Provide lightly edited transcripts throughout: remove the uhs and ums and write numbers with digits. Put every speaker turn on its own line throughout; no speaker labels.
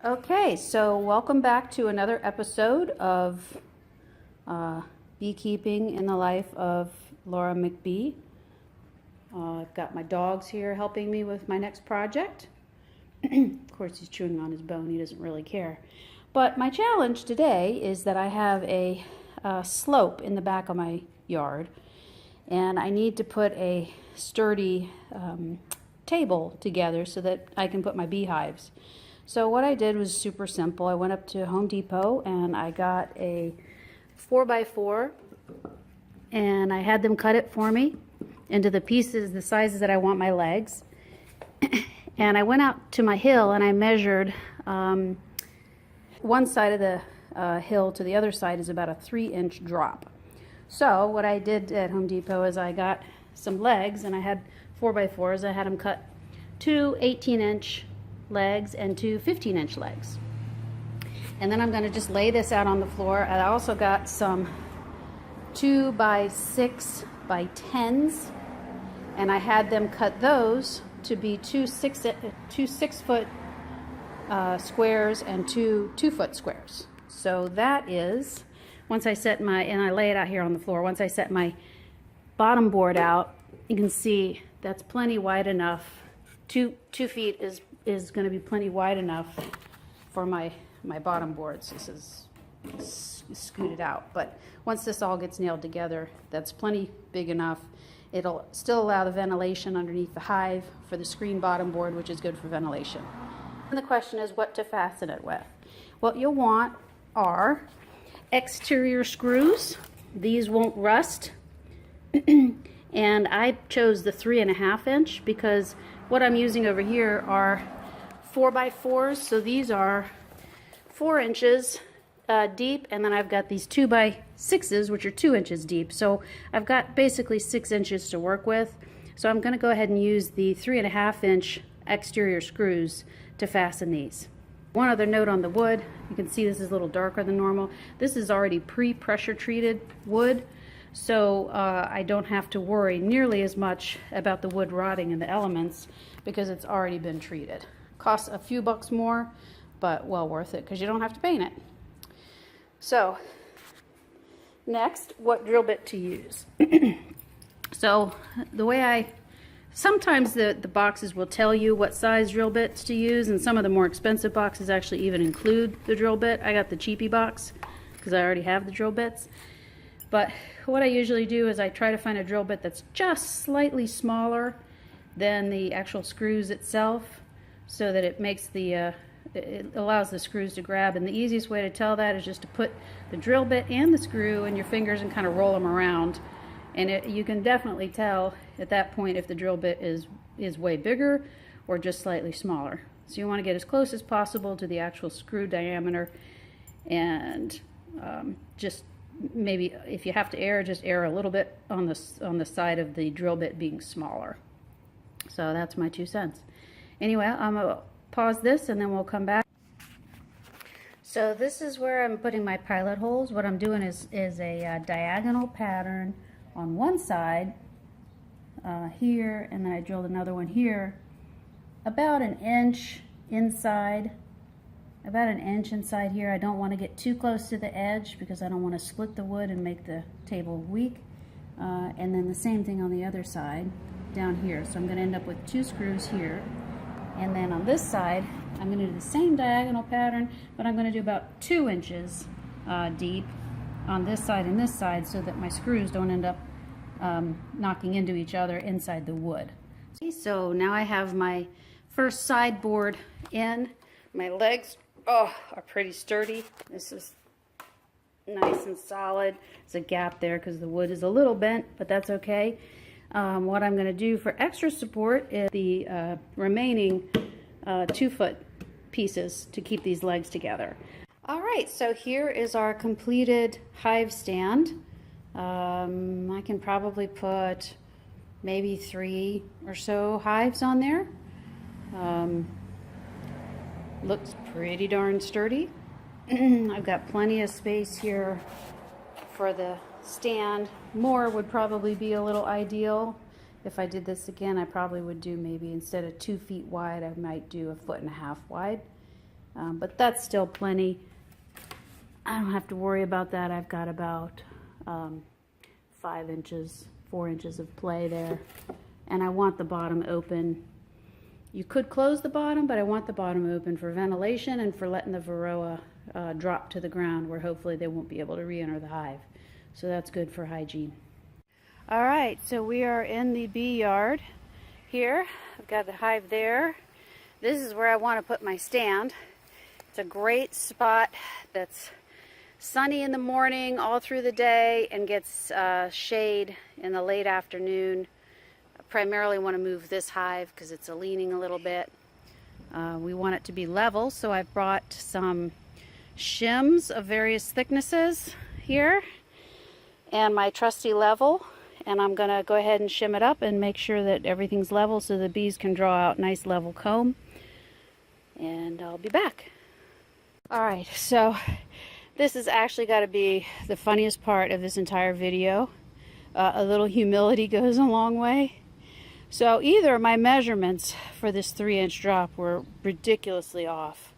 Okay, so welcome back to another episode of Beekeeping in the Life of Laura McBee. I've got my dogs here helping me with my next project. Of course, he's chewing on his bone. He doesn't really care. But my challenge today is that I have a slope in the back of my yard, and I need to put a sturdy table together so that I can put my beehives. So what I did was super simple. I went up to Home Depot and I got a 4x4 and I had them cut it for me into the pieces, the sizes that I want my legs. And I went out to my hill and I measured one side of the hill to the other side is about a 3-inch drop. So what I did at Home Depot is I got some legs, and I had 4x4s. I had them cut 2 18-inch legs and 2 15-inch legs. And then I'm going to just lay this out on the floor. I also got some 2x6 by 10s, and I had them cut those to be two 6-foot squares and 2 2-foot squares. So that is, once I set my, and I lay it out here on the floor, once I set my bottom board out, you can see that's plenty wide enough. 2 feet is going to be plenty wide enough for my bottom boards. This is scooted out, but once this all gets nailed together, that's plenty big enough. It'll still allow the ventilation underneath the hive for the screen bottom board, which is good for ventilation. And the question is what to fasten it with. What you'll want are exterior screws. These won't rust. And I chose the 3.5 inch because what I'm using over here are 4x4s. So these are 4 inches deep, and then I've got these 2x6s, which are 2 inches deep. So I've got basically 6 inches to work with. So I'm going to go ahead and use the 3.5 inch exterior screws to fasten these. One other note on the wood, you can see this is a little darker than normal. This is already pre-pressure treated wood, so I don't have to worry nearly as much about the wood rotting in the elements because it's already been treated. Costs a few bucks more, but well worth it because you don't have to paint it. So next, what drill bit to use. So the way sometimes the boxes will tell you what size drill bits to use, and some of the more expensive boxes actually even include the drill bit. I got the cheapy box because I already have the drill bits. But what I usually do is I try to find a drill bit that's just slightly smaller than the actual screws itself, so that it makes it allows the screws to grab. And the easiest way to tell that is just to put the drill bit and the screw in your fingers and kind of roll them around. And you can definitely tell at that point if the drill bit is way bigger or just slightly smaller. So you want to get as close as possible to the actual screw diameter, and just maybe if you have to err, just err a little bit on the side of the drill bit being smaller. So that's my 2 cents. Anyway, I'm going to pause this and then we'll come back. So this is where I'm putting my pilot holes. What I'm doing is a diagonal pattern on one side here, and then I drilled another one here about an inch inside. About an inch inside here. I don't want to get too close to the edge because I don't want to split the wood and make the table weak. And then the same thing on the other side down here. So I'm going to end up with 2 screws here. And then on this side, I'm going to do the same diagonal pattern, but I'm going to do about 2 inches deep on this side and this side so that my screws don't end up knocking into each other inside the wood. So now I have my first sideboard in. My legs are pretty sturdy. This is nice and solid. There's a gap there because the wood is a little bent, but that's okay. What I'm going to do for extra support is the remaining 2-foot pieces to keep these legs together. All right, so here is our completed hive stand. I can probably put maybe 3 or so hives on there. Looks pretty darn sturdy. I've got plenty of space here for the stand. More would probably be a little ideal. If I did this again, I probably would do maybe instead of 2 feet wide, I might do 1.5 feet wide. But that's still plenty. I don't have to worry about that. I've got about 5 inches, 4 inches of play there. And I want the bottom open. You could close the bottom, but I want the bottom open for ventilation and for letting the Varroa drop to the ground, where hopefully they won't be able to re-enter the hive. So that's good for hygiene. All right, so we are in the bee yard here. I've got the hive there. This is where I want to put my stand. It's a great spot that's sunny in the morning all through the day and gets shade in the late afternoon. I primarily want to move this hive because it's leaning a little bit. We want it to be level, so I've brought some shims of various thicknesses here and my trusty level, and I'm going to go ahead and shim it up and make sure that everything's level so the bees can draw out nice level comb, and I'll be back. Alright, so this has actually got to be the funniest part of this entire video. A little humility goes a long way. So either my measurements for this 3-inch drop were ridiculously off,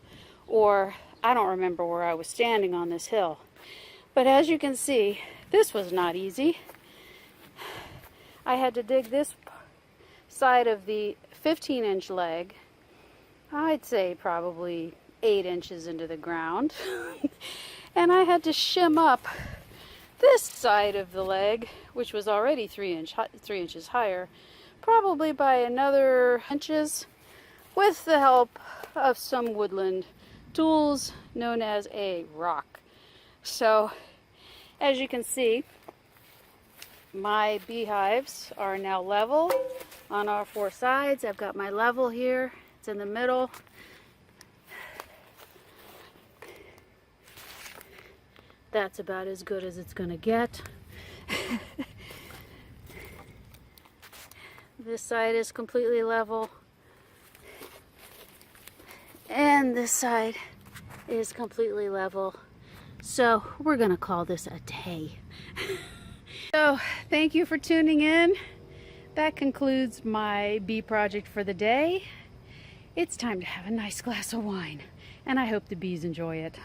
or I don't remember where I was standing on this hill. But as you can see, this was not easy. I had to dig this side of the 15-inch leg, I'd say probably 8 inches into the ground. And I had to shim up this side of the leg, which was already 3 inches higher, probably by another inches, with the help of some woodland tools known as a rock. So as you can see, my beehives are now level on all 4 sides. I've got my level here, it's in the middle. That's about as good as it's gonna get. This side is completely level, and this side is completely level. So we're gonna call this a day. So thank you for tuning in. That concludes my bee project for the day. It's time to have a nice glass of wine, and I hope the bees enjoy it.